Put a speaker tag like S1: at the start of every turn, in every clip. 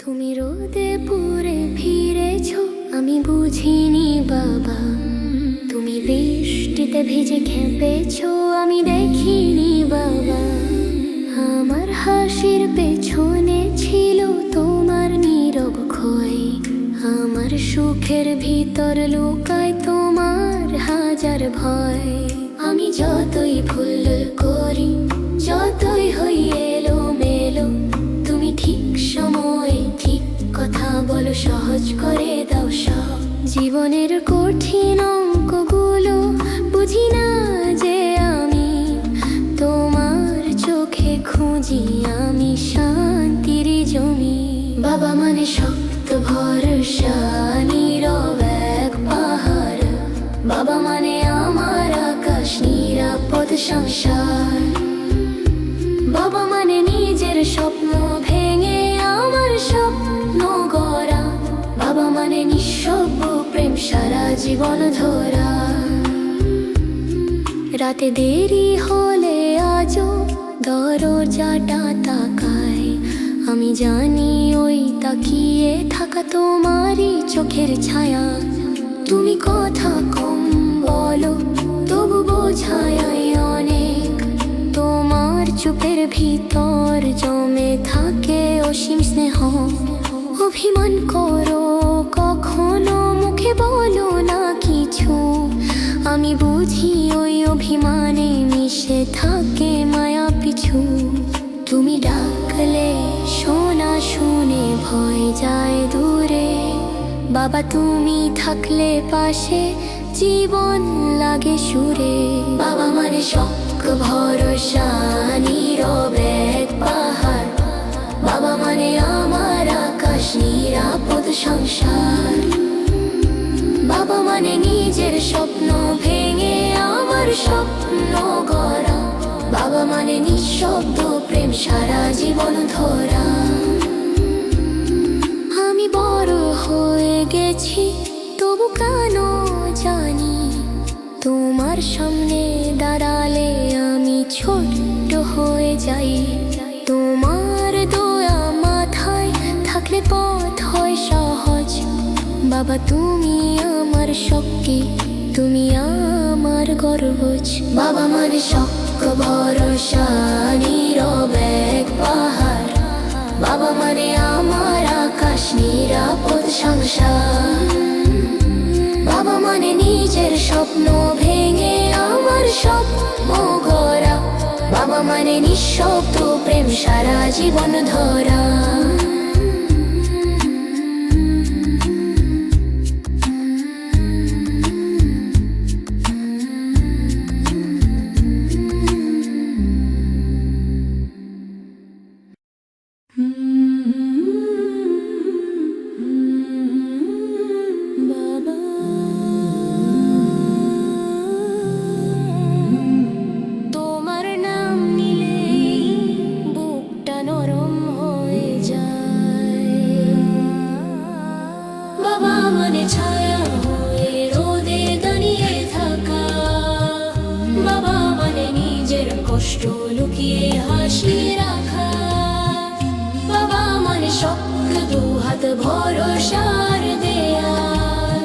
S1: তুমি রোদে পুড়ে ফিরেছো, আমি বুঝিনি বাবা। তুমি বৃষ্টিতে ভিজে খেপেছো, আমি দেখিনি বাবা। আমার হাসির পেছনে ছিল তোমার নীরব ক্ষয়, আমার সুখের ভিতর লুকায় তোমার হাজার ভয়। আমি যতই ভুল করি, যতই হই এলোমেলো, তুমি ঠিক সময়ে ঠিক কথা বলো, সহজ করে দাও সব। জীবনের কঠিন অঙ্কগুলো বুঝি না যে আমি, তোমার চোখে খুঁজি আমি শান্তির জমি। বাবা মানে শক্ত ভরসা, নীরব এক পাহাড়। বাবা মানে আমার আকাশ, নিরাপদ সংসার। বাবা মানে নিজের স্বপ্ন ভেঙে আমার স্বপ্ন গড়া। বাবা মানে নিঃশব্দ প্রেম, সারা জীবন ধরা। রাতে দেরি হলে আজও দরজাটা তাকায়, আমি জানি ওই তাকিয়ে থাকা তোমারই চোখের ছায়া। তুমি কথা কম বলো, তবু বোঝায় অনেক। তোমার চুপের ভিতর জমে থাকে অসীম স্নেহ। অভিমান করো কখনো, মুখে বলো না কিছু, আমি বুঝি ওই অভিমানে মিশে থাকে মায়া পিছু। তুমি ডাকলে শোনা শুনে ভয় যায় দূরে, বাবা তুমি থাকলে পাশে জীবন লাগে সুরে। বাবা মানে শক্ত ভরসা, নীরব এক পাহাড়। বাবা মানে আমার আকাশ, নিরাপদ সংসার। বাবা মানে নিজের স্বপ্ন ভেঙে আমার স্বপ্ন গড়া। বাবা মানে নিঃশব্দ প্রেম, সারা জীবন ধরা। আমি বড় হয়ে গেছি তবু কেন জানি, তোমার সামনে দাঁড়ালে আমি ছোট্ট হয়ে যাই। তোমার দয়া মাথায় থাকলে পথ হয় সহজ। বাবা তুমি আমার শক্তি, তুমি আমার গর্বজ। বাবা মানে শক্ত ভরসা, নীরব এক পাহাড়। বাবা মানে আমার আকাশ, নিরাপদ সংসার। বাবা মানে নিজের স্বপ্ন ভেঙে আমার স্বপ্ন গড়া। বাবা মানে নিঃশব্দ প্রেম, সারা জীবন ধরা। তোমার নাম নিলেই বুকটা নরম হয়ে যায়। বাবা মানে ছায়া হয়ে রোদে দাঁড়িয়ে থাকা। বাবা মানে নিজের কষ্ট লুকিয়ে হাসি রাখা। বাবা মানে শক্ত দুহাত ভরসার দেয়াল।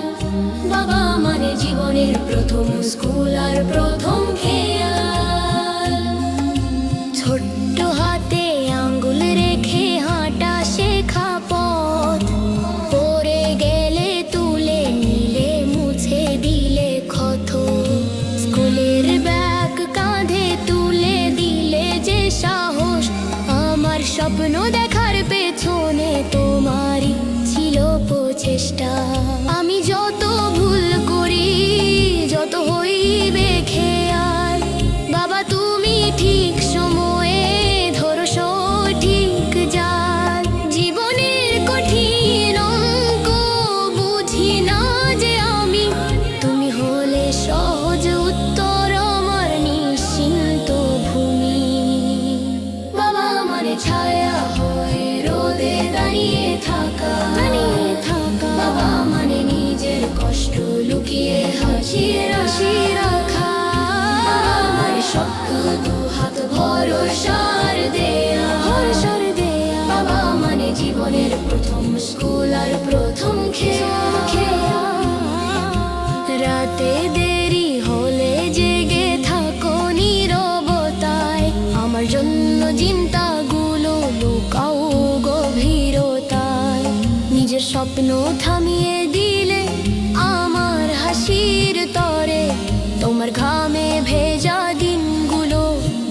S1: বাবা মানে জীবনের প্রথম স্কুল আর প্রথম খেয়াল। ছোট্ট হাতে আঙ্গুল রেখে হাঁটা শেখা পথ, পড়ে গেলে তুলে নিলে মুছে দিলে ক্ষত। স্কুলের ব্যাগ কাঁধে তুলে দিলে যে সাহস, আমার স্বপ্ন দেখার পেছনে তোমারই ছিল প্রচেষ্টা। আমি যত ভুল করি, যত হই বেখেয়াল, বাবা তুমি ঠিক সময়ে ধরো সঠিক জাল। জীবনের কঠিন অঙ্ক বুঝি না যে আমি, তুমি হলে সহজ উত্তর আমার নিশ্চিন্ত ভূমি। বাবা মানে ছায়া হয়ে রোদে দাঁড়িয়ে থাকা। বাবা মানে নিজের কষ্ট লুকিয়ে হাসি রাখা। বাবা মানে শক্ত দুহাত ভরসার দেয়া। বাবা মানে জীবনের প্রথম স্কুল আর প্রথম খেয়া রাতে দেরি হলে জেগে থাকো নীরবতায় আমার জন্য চিন্তাগুলো লুকাও গভীরতায় নিজের স্বপ্ন থামিয়ে দিলে আমার হাসির তরে তোমার ঘামে ভেজা দিনগুলো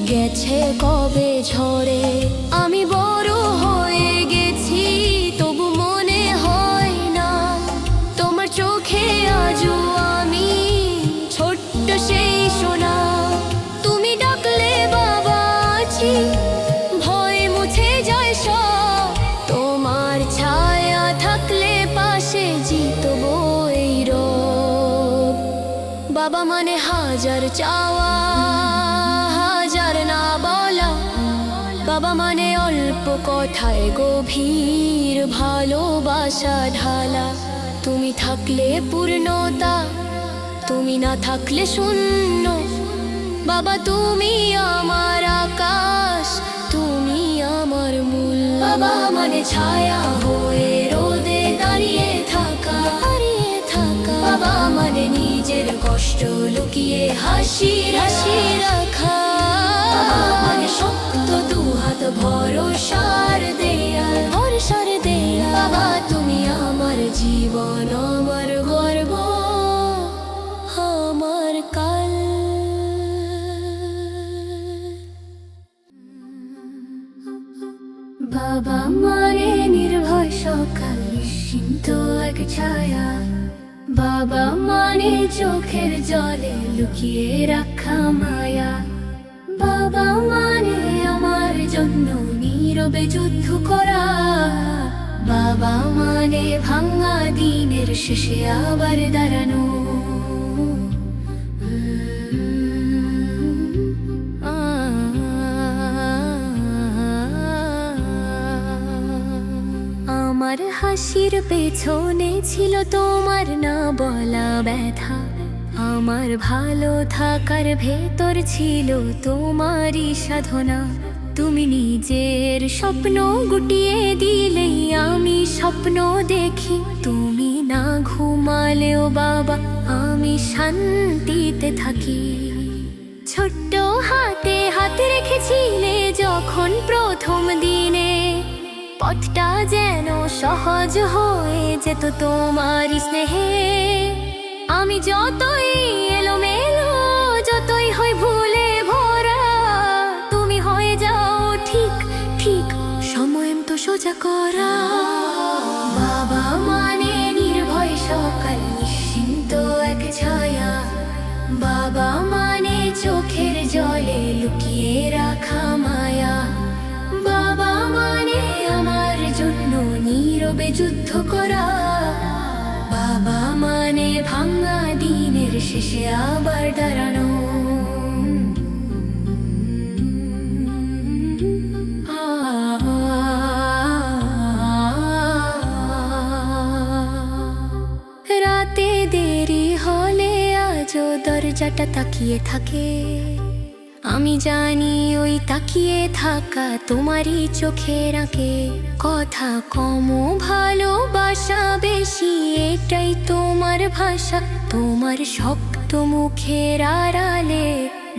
S1: গেছে কবে ঝরে আমি বড় হয়ে গেছি তবু মনে হয় না তোমার চোখে আজও আমি ছোট্ট সেই সোনা তুমি ডাকলে বাবা আছি ভয় মুছে যায় সব তোমার ছায়া থাকলে পাশে জিতবো এই রব বাবা মানে হাজার চাওয়া হাজার না বলা বাবা মানে অল্প কথায় গভীর ভালোবাসা ঢালা তুমি থাকলে পূর্ণতা তুমি না থাকলে শূন্য বাবা তুমি আমার আকাশ তুমি আমার মূল বাবা মানে ছায়া হয়ে রোদে দাঁড়িয়ে থাকা বাবা মানে নিজের কষ্ট লুকিয়ে হাসি রাখা বাবা মানে শক্ত দুহাত ভরসার দেয়াল বাবা তুমি আমার জীবন আমার গর্ব আমার কাল বাবা মানে নির্ভয় সকাল নিশ্চিন্ত এক ছায়া বাবা মানে চোখের জলে লুকিয়ে রাখা মায়া বাবা মানে আমার জন্য নীরবে যুদ্ধ করা বাবা মানে ভাঙা দিনের শেষে আবার দাঁড়ানো আমার হাসির পেছনে ছিল তোমার না বলা ব্যথা আমার ভালো থাকার ভেতর ছিল তোমারই সাধনা তুমি নিজের স্বপ্ন গুটিয়ে দিলেই আমি স্বপ্ন দেখি তুমি না ঘুমালেও বাবা আমি শান্তিতে থাকি ছোট্ট হাতে হাতে রেখেছিলে যখন প্রথম দিনে পথটা যেন সহজ হয়ে যেত তোমার স্নেহে আমি যতই এলোমেলো যতই হই ভুলে ভরা তুমি হয়ে যাও ঠিক ঠিক সময় তো সোজা করা বাবা মানে নির্ভয় সকাল নিশ্চিন্ত এক ছায়া বাবা মানে চোখের জলে লুকিয়ে রাখা মায়া বাবা মানে আমার জন্য নীরবে যুদ্ধ করা বাবা মানে ভাঙা দিনের শেষে আবার দাঁড়ানো রাতে দেরি হলে আজও দরজাটা তাকিয়ে থাকে আমি জানি ওই তাকিয়ে থাকা তোমারই চোখের আঁকে কথা কম ভালোবাসা বেশি এটাই তোমার ভাষা তোমার শক্ত মুখের আড়ালে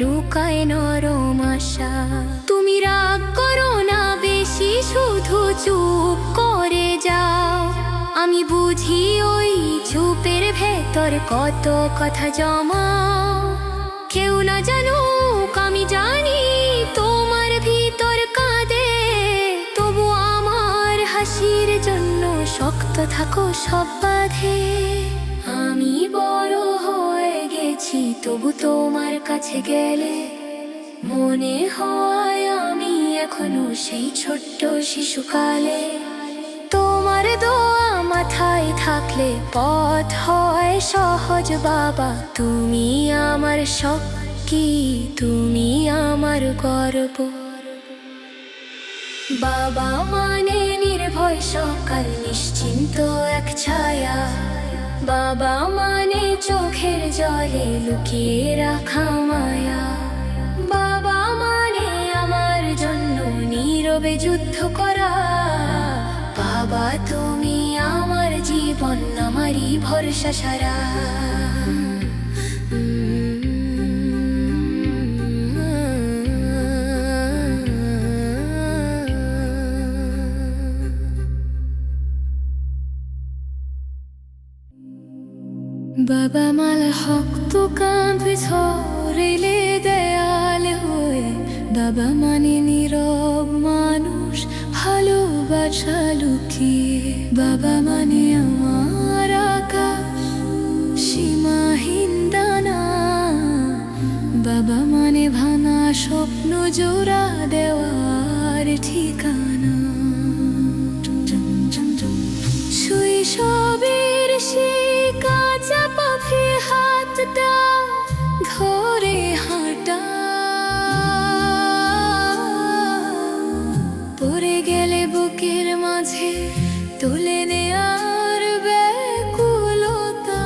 S1: লুকায় নরম আশা তুমি রাগ করো না বেশি শুধু চুপ করে যাও আমি বুঝি ওই চুপের ভেতর কত কথা জমা কেউ না জানুক আমি জানি তোমার ভিতর কাঁদে তবু আমার হাসির জন্য শক্ত থাকো সব বাঁধে আমি বড় হয়ে গেছি তবু তোমার কাছে গেলে মনে হয় আমি এখনো সেই ছোট্ট শিশুকালে তোমার দোয়া মাথায় থাকলে পথ হয় সহজ বাবা তুমি আমার শক্তি তুমি আমার গর্ব বাবা মানে নির্ভয় সকাল নিশ্চিন্ত এক ছায়া বাবা মানে চোখের জলে লুকিয়ে রাখা মায়া বাবা মানে আমার জন্য নীরবে যুদ্ধ করা বাবা তুমি জীবন আমারই ভরসা সারা। বাবা মাল শক্ত কাঁধ ঝরিলে দেয়াল হয়ে, বাবা মানে নীরব মানুষ ভালোবাসা লুকিয়ে। বাবা মানে আমার আকাশ সীমাহীন ডানা, বাবা মানে ভাঙা স্বপ্ন জোড়া দেওয়ার ঠিকানা। শৈশবের সেই কাঁচা পাখি হাতটা ধরে হাঁটা, পড়ে গেলে বুকের মাঝে তুলে নেয়ার ব্যাকুলতা।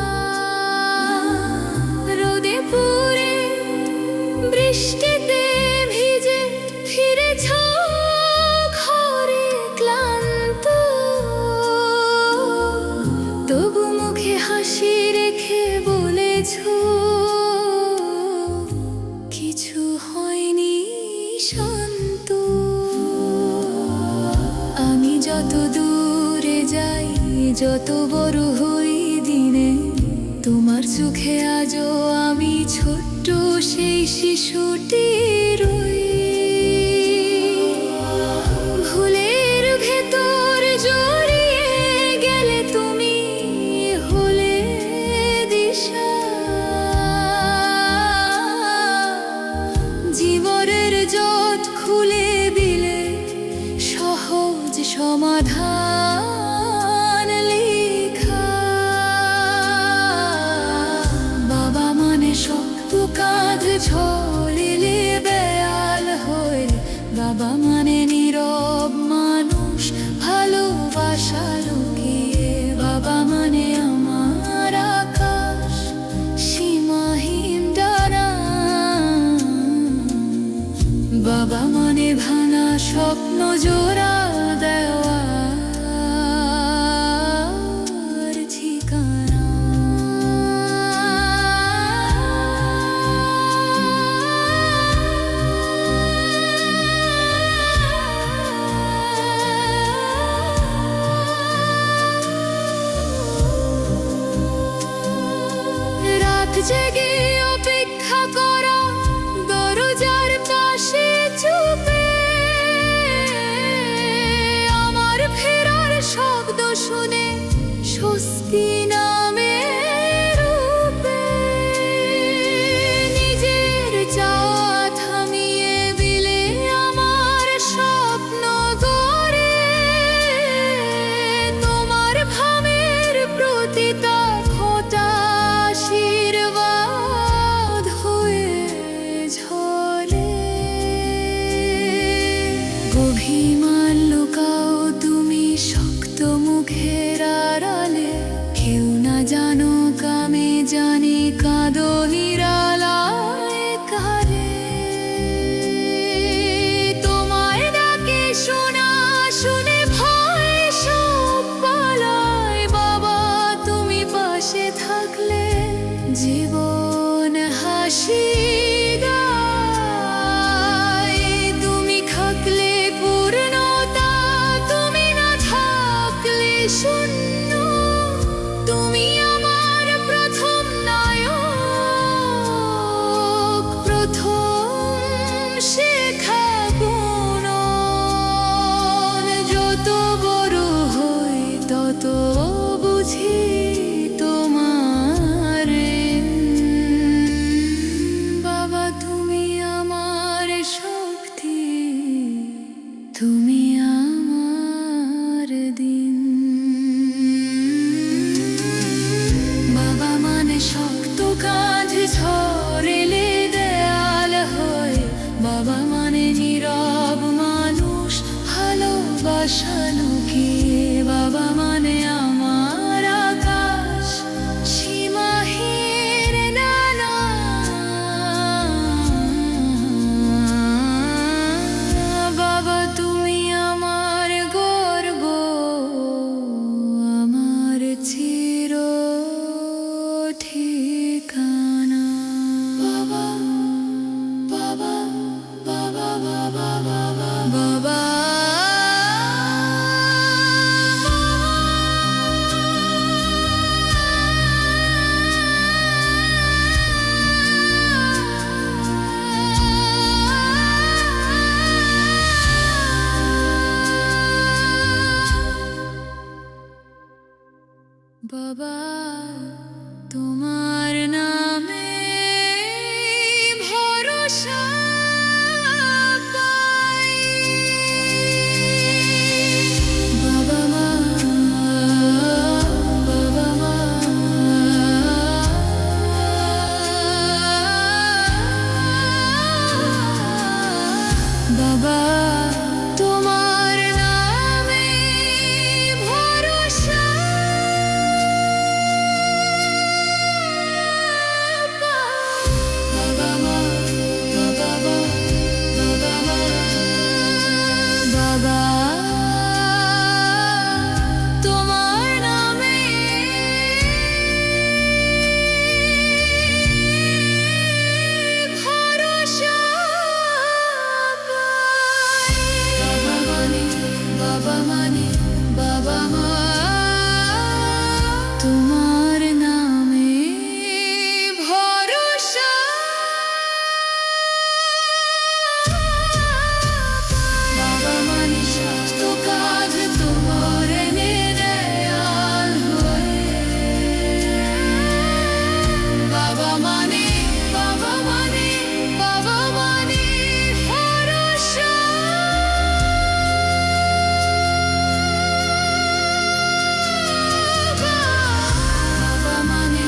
S1: রোদে পুড়ে বৃষ্টিতে ভিজে ফিরেছ ঘরে ক্লান্ত, তবু মুখে হাসি রেখে বলেছ কিছু হয়নি শান্ত। আমি যত দূরে যাই, যত বড় হই দিনে, তোমার চোখে আজও আমি ছোট্ট সেই শিশুটি রই। ভুলের ভেতর জড়িয়ে গেলে তুমি হলে দিশা, জীবনের জট খুলে দিলে সহজ সমাধান লেখা। বাবা মানে শক্ত কাঁধ ঝরিলে দেয়াল হয়ে, বাবা মানে নীরব মানুষ ভালোবাসা লুকিয়ে। বাবা মানে আমার আকাশ সীমাহীন ডানা, বাবা মানে ভাঙা স্বপ্ন জোড়া দেওয়ার ঠিকানা। রাত জেগে অপেক্ষা করা, দরজার পাশে চুপে আমার ফেরার শব্দ শুনে স্বস্তি নামে রূপে। নিজের চাওয়া থামিয়ে দিলে আমার স্বপ্ন গড়ে, তোমার ভাবের প্রতিটা ফোঁটা আশীর্বাদ হয়ে ঝরে। অভিমান লুকাও তুমি শক্ত মুখের আড়ালে, কেউ না জানো কামে জানি কাঁদো নিরালায় কারে। তোমায় ডাকে শোনা শুনে ভয় সব পালায়, বাবা তুমি পাশে থাকলে জীবন হাসি গায়। তুমি থাকলে পূর্ণতা, তুমি না থাকলে শূন্য। তুমি আমার প্রথম নায়ক, প্রথম শেখা গুণন। যত বড় হই তত বুঝি তোমারে। বাবা তুমি আমার শক্তি, তুমি আমার দিন। বাবা মানে শক্ত কাঁধ ঝরিলে দেয়াল হয়ে, বাবা মানে নীরব মানুষ ভালোবাসা লুকিয়ে। বাবা মানে আমার আকাশ সীমাহীন ডানা, বাবা তুমি আমার গর্ব, আমার বাবা তোমার নামে ভরসা পাই বাবা মা বাবা মা বাবা তোমার নামে ভরসা বাবা মা বাবা মা বাবা মা বাবা তোমার নামে ভরসা পাই বাবা মানে বাবা মা তোমার নামে ভরসা বাবা মানে সমস্ত কাজ তোমার নির্দয়াল হয়ে বাবা মানে বাবা মানে বাবা মানে ভরসা বাবা মানে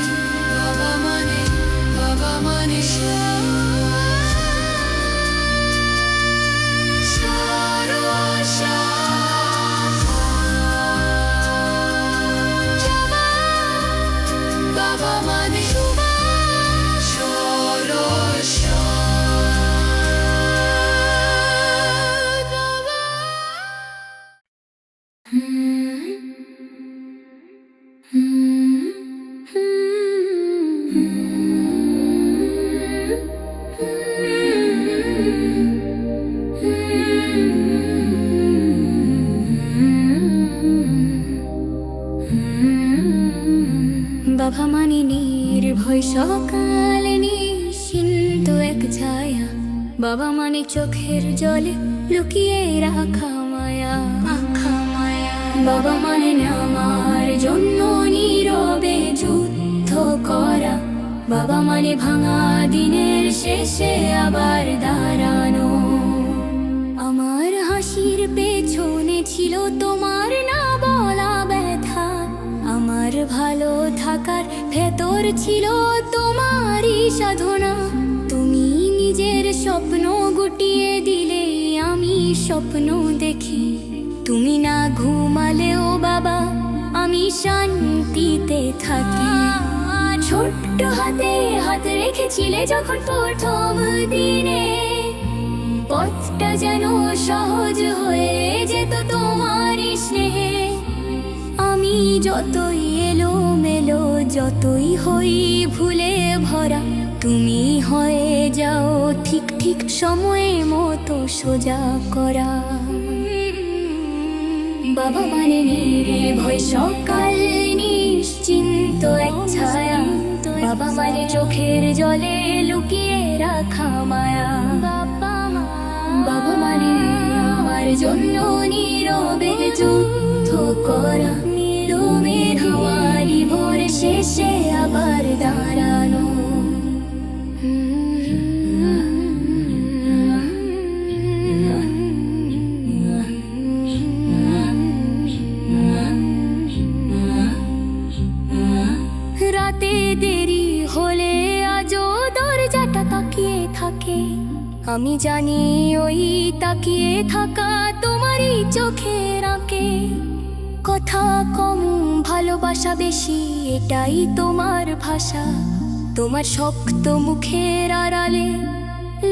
S1: বাবা মানে বাবা মানে বাবা মানে
S2: বাবা মানে নির্ভয় সকাল নিশ্চিন্ত এক ছায়া বাবা মানে চোখের জলে লুকিয়ে রাখা মায়া বাবা মানে আমার জন্য নীরবে যুদ্ধ করা বাবা মানে ভাঙা দিনের শেষে আবার দাঁড়ানো আমার হাসির পেছনে ছিল তোমার না বলা ব্যথা আমার ভালো থাকার ভেতর ছিল তোমারই সাধনা তুমি নিজের স্বপ্ন গুটিয়ে দিলে আমি স্বপ্ন দেখি তুমি না ঘুমালেও বাবা আমি শান্তিতে থাকি ছোট্ট হাতে হাত রেখেছিলে যখন প্রথম দিনে পথটা যেন সহজ হয়ে যেত তোমারই স্নেহে আমি যতই এলোমেলো যতই হই ভুলে ভরা তুমি হয়ে যাও ঠিক ঠিক সময়ে মতো সোজা করা বাবা মানে নির্ভয় সকাল নিশ্চিন্ত এক ছায়া বাবা মানে চোখের জলে লুকিয়ে রাখা মায়া বাবা মানে আমার জন্য নীরবে যুদ্ধ করা নীরবে হাওয়ারি ভোর শেষে আবার দাঁড়ানো রাতে দেরি হলে আজও দরজাটা তাকিয়ে থাকে আমি জানি ওই তাকিয়ে থাকা তোমারই চোখের আঁকে কথা কম ভালোবাসা বেশি এটাই তোমার ভাষা তোমার শক্ত মুখের আড়ালে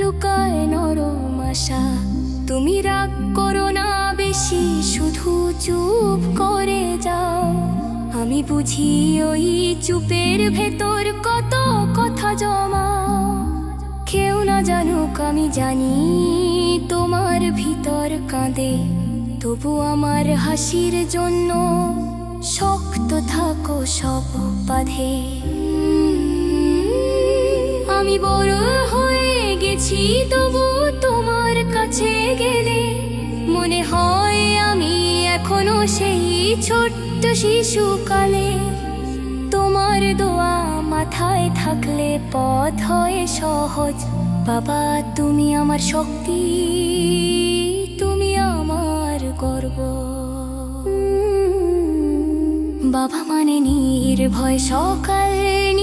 S2: লুকায় নরম আশা তুমি রাগ করো না বেশি শুধু চুপ করে যাও আমি বুঝি ওই চুপের ভেতর কত কথা জমা কেউ না জানুক আমি জানি তোমার ভিতর কাঁদে তবু আমার হাসির জন্য শক্ত থাকো সব বাঁধে আমি বড় হয়ে গেছি তবু তোমার কাছে গেলে মনে হয় আমি এখনো সেই ছোট্ট শিশুকালে তোমার দোয়া মাথায় থাকলে পথ হয় সহজ। বাবা তুমি আমার শক্তি, তুমি আমার গর্ব। বাবা মানে নির্ভয় সকাল,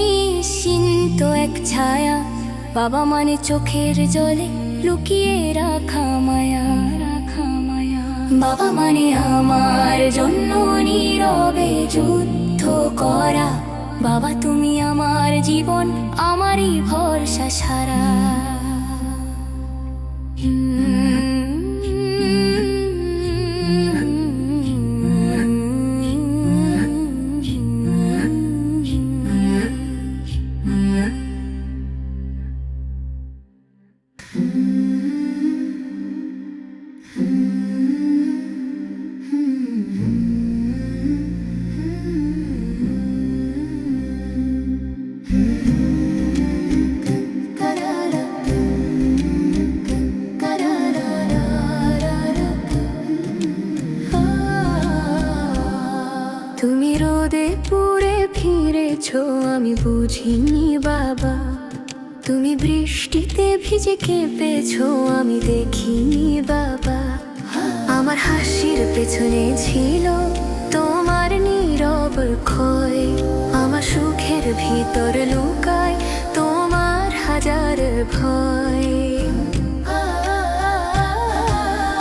S2: নিশ্চিন্ত এক ছায়া। বাবা মানে চোখের জলে লুকিয়ে রাখা মায়া, রাখা মায়া। বাবা মানে আমার জন্য নীরবে যুদ্ধ করা। বাবা তুমি আমার জীবন, আমারই ভরসা সারা। তুমি রোদে পুড়ে ফিরেছো, আমি বুঝিনি বাবা। তুমি বৃষ্টিতে ভিজে কেঁপেছো, আমি দেখিনি বাবা। আমার হাসির পেছনে ছিল তোমার নীরব ক্ষয়। আমার সুখের ভিতর লুকায় তোমার হাজার ভয়।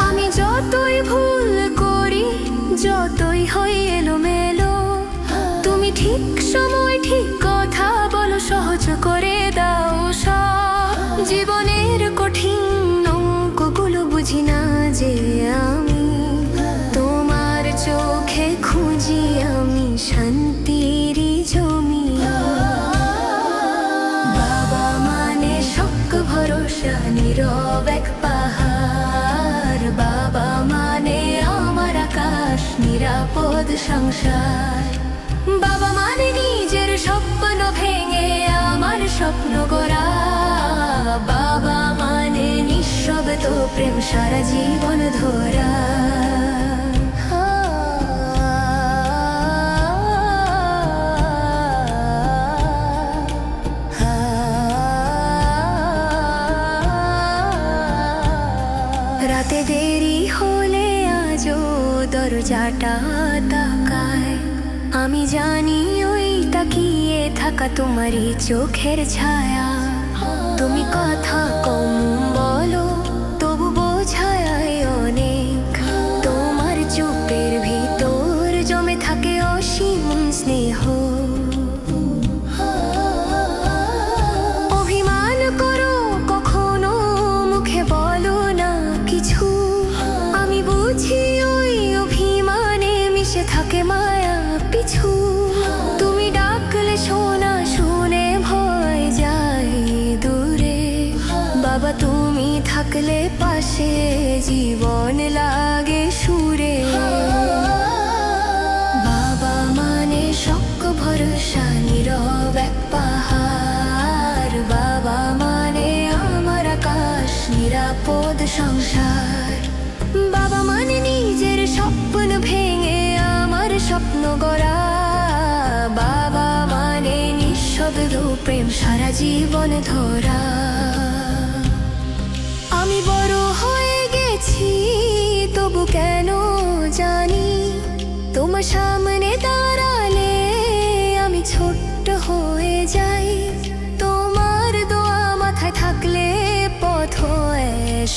S2: আমি যতই ভুল করি, যতই হই এলোমেলো, তুমি ঠিক সময় ঠিক কথা বলো, সহজ করে দাও সব। জীবনের কঠিন অঙ্কগুলো বুঝি না যে আমি, তোমার চোখে খুঁজি আমি শান্তির জমি। বাবা মানে শক্ত ভরসা, নীরব এক পাহাড়। বাবা মানে আমার আকাশ, নিরাপদ সংসার। বাবা মানে নিজের স্বপ্ন ভেঙে আমার স্বপ্ন গড়া। বাবা মানে নিঃশব্দ প্রেম, সারা জীবন ধরা। রাতে দেরি হলে আজও দরজাটা তাকায়। আমি জানি ওই তাকিয়ে থাকা তোমারই চোখের ছায়া। তুমি কথা কম বলো, তবু বোঝায় অনেক। তোমার চুপের ভিতর জমে থাকে অসীম স্নেহ। অভিমান করো কখনো, মুখে বলো না কিছু। আমি বুঝি ওই অভিমানে মিশে থাকে মায়া পিছু। তুমি ডাকলে শোনা শুনে ভয় যায় দূরে। বাবা তুমি থাকলে পাশে, জীবন লাগে সুরে। বাবা মানে শক্ত ভরসা, নীরব এক পাহাড়। বাবা মানে আমার আকাশ, নিরাপদ সংসার। বাবা মানে নিজের স্বপ্ন ভেঙে আমার স্বপ্ন গড়া। বাবা মানে নিঃশব্দ প্রেম, সারা জীবন ধরা। আমি বড় হয়ে গেছি তবু কেন জানি, তোমার সামনে দাঁড়ালে আমি ছোট্ট হয়ে যাই। তোমার দোয়া মাথায় থাকলে পথ হয়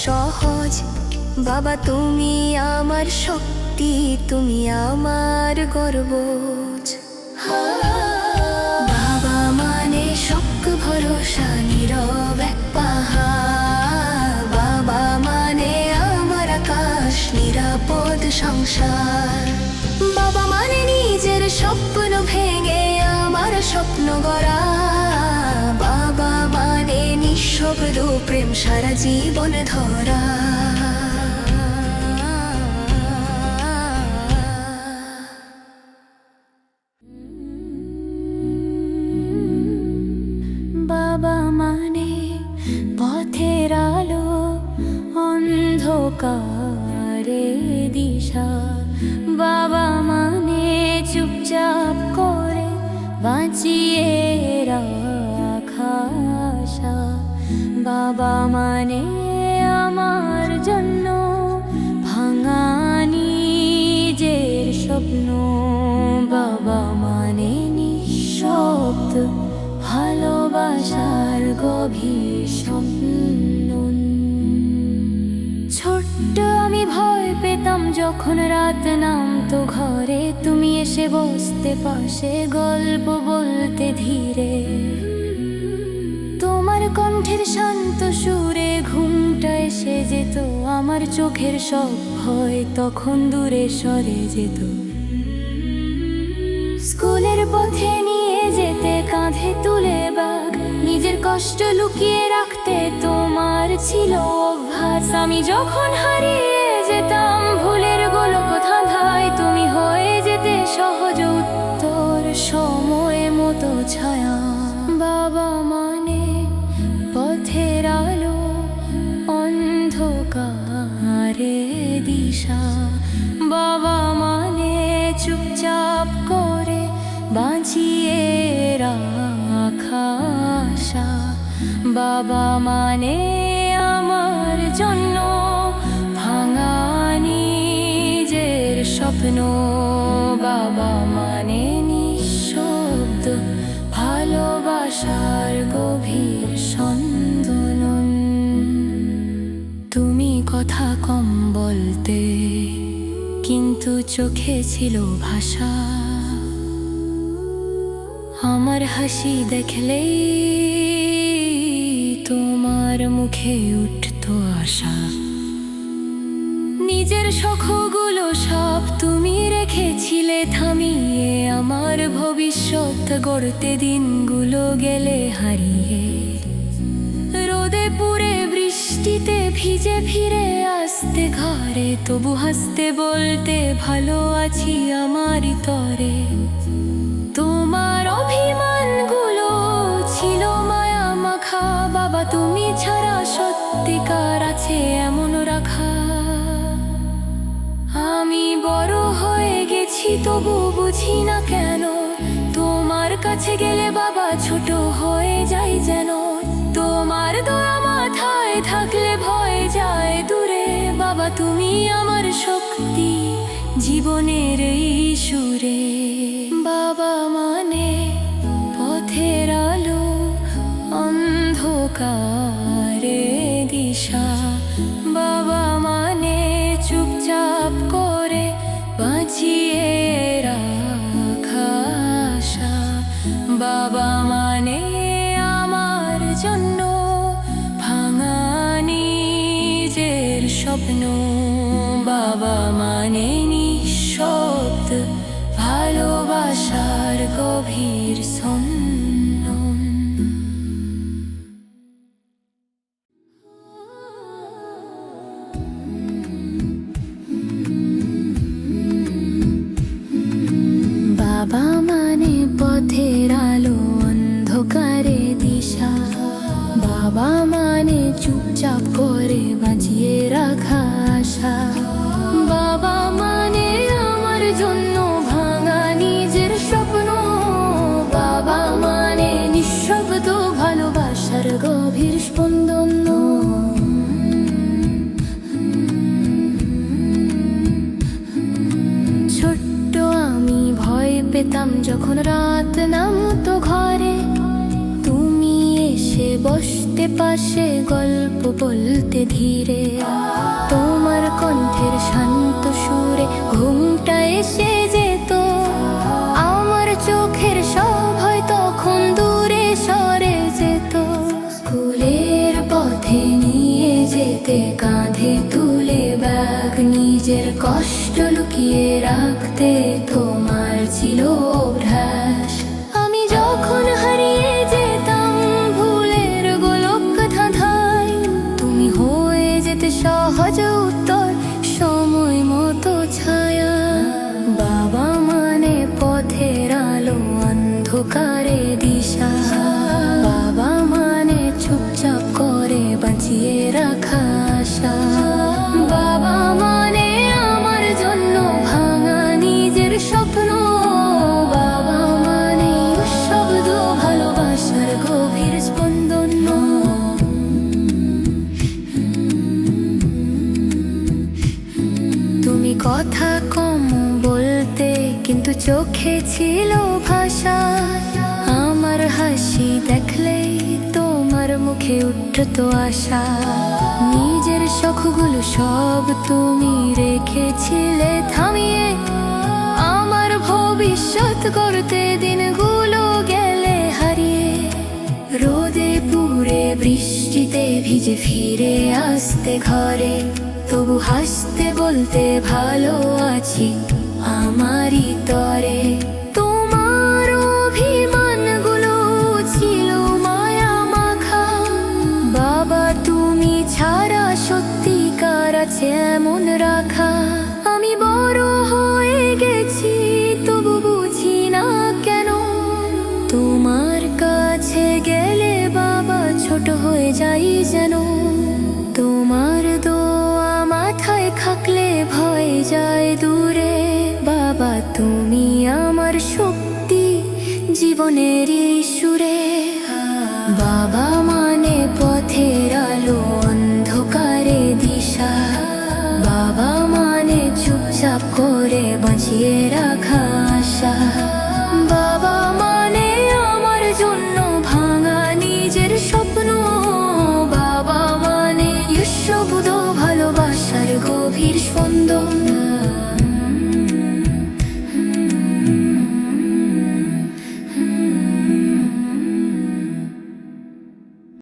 S2: সহজ। বাবা তুমি আমার শক্তি, তুমি আমার গর্ব। বাবা মানে শক্ত ভরসা, নীরব এক পাহাড়। বাবা মানে আমার আকাশ, নিরাপদ সংসার। বাবা মানে নিজের স্বপ্ন ভেঙে আমার স্বপ্ন গড়া। বাবা মানে নিঃশব্দ প্রেম, সারা জীবন ধরা। বাবা মানে পথের আলো, অন্ধকারে দিশা। বাবা মানে চুপচাপ করে বাঁচিয়ে রাখা আশা। বাবা মানে আমার জন্য ভাঙা নিজের স্বপ্ন। বাবা মানে নিঃশব্দ ভালোবাসার গভীর স্বপ্ন। ছোট্ট আমি ভয় পেতাম যখন রাত নামতো ঘরে, তুমি এসে বসতে পাশে গল্প বলতে ধীরে। তোমার কণ্ঠের শান্ত সুরে ঘুমটা এসে যেত, আমার চোখের সব ভয় তখন দূরে সরে যেত। স্কুলের পথে নিয়ে যেতে কাঁধে তুলে ব্যাগ, নিজের কষ্ট লুকিয়ে রাখতে তোমার ছিল অভ্যাস। আমি যখন হারিয়ে যেতাম ভুলের গোলক ধাঁধায়, তুমি হয়ে যেতে সহজ উত্তর, সময় মতো ছায়া। বাবা মানে পথের আলো, অন্ধকারে দিশা। বাবা মানে চুপচাপ করে বাঁচিয়ে রাখা আশা। বাবা মানে আমার জন্য ভাঙা নিজের স্বপ্ন। বাবা মানে নিঃশব্দ ভালোবাসার গভীর সন্দনন। তুমি কথা কম বলতে, কিন্তু চোখে ছিল ভাষা। আমার হাসি দেখলেই তোমার মুখে উঠতো আশা। নিজের শখগুলো সব তুমি রেখেছিলে থামিয়ে, আমার ভবিষ্যৎ গড়তে দিনগুলো গেলে হারিয়ে। রোদে পুড়ে বৃষ্টিতে ভিজে ফিরে আসতে ঘরে, তবু হাসতে বলতে ভালো আছি আমার তরে। তোমার অভিমানগুলো ছিল মায়া মাখা, বাবা তুমি ছাড়া সত্যিকার আছে এমন রাখা। আমি বড় হয়ে গেছি তবু বুঝি না কেন, তোমার কাছে গেলে বাবা ছোট হয়ে যায় যেন। তোমার দয়া মাথায় থাকলে ভয় যায় দূরে, বাবা তুমি আমার শক্তি জীবনের এই সুরে। বাবা মানে পথের আলো, অন্ধকারে দিশা। বাবা মানে চুপচাপ করে বাঁচিয়ে রাখা আশা। বাবা মানে আমার জন্য ভাঙা নিজের স্বপ্ন। বাবা মানে নিঃশব্দ ভালোবাসার গভীর সন্ধান। বাবা মানে পথের আলো, অন্ধকারে দিশা। বাবা মানে চুপচাপ করে বাঁচিয়ে রাখা আশা। বাবা মানে আমার জন্য ভাঙা নিজের স্বপ্ন। বাবা মানে নিঃশব্দ ভালোবাসার গভীর স্পন্দন। ছোট্ট আমি ভয় পেতাম যখন রাত নামতো ঘরে, তুমি এসে বসতে পাশে গল্প বলতে ধীরে। তোমার কণ্ঠের শান্ত সুরে ঘুমটা এসে যেত, আমার চোখের সব ভয় তখন দূরে সরে যেত। স্কুলের পথে নিয়ে যেতে কাঁধে তুলে ব্যাগ, নিজের কষ্ট লুকিয়ে রাখতে তোমার ছিল অভ্যাস। আমি যখন হারিয়ে যেতাম ভুলের গোলক ধাঁধায়, তুমি হয়ে যেতে সহজ উত্তর, সময় মতো ছায়া। বাবা মানে পথের আলো, অন্ধকারে দিশা। বাবা মানে চুপচাপ করে বাঁচিয়ে রাখা আশা। বাবা মানে আমার জন্য ভাঙা নিজের স্বপ্ন। বাবা মানে চোখে ছিল ভাষা, আমার হাসি দেখলেই তোমার মুখে উঠতো আশা। নিজের শখগুলো সব তুমি রেখেছিলে থামিয়ে, আমার ভবিষ্যৎ করতে দিনগুলো গেলে হারিয়ে। রোদে পুড়ে বৃষ্টিতে ভিজে ফিরে আসতে ঘরে, তবু হাসতে বলতে ভালো আছি আমারই তরে। তোমার অভিমানগুলো ছিল মায়া মাখা, বাবা তুমি ছাড়া সত্যিকার আছে এমন রাখা। আমি বড় হয়ে গেছি তবু বুঝি না কেন, তোমার কাছে গেলে বাবা ছোট হয়ে যাই যেন। তোমার দোয়া মাথায় থাকলে ভয় যায় দূরে, বাবা তুমি আমার শক্তি জীবনের সুরে। বাবা মানে পথের আলো অন্ধকারে দিশা, বাবা মানে চুপচাপ করে বাঁচিয়ে রাখা আশা। বাবা মানে আমার জন্য ভাঙা নিজের স্বপ্ন, বাবা মানে নিঃশব্দ ভালোবাসার গভীর স্পন্দন।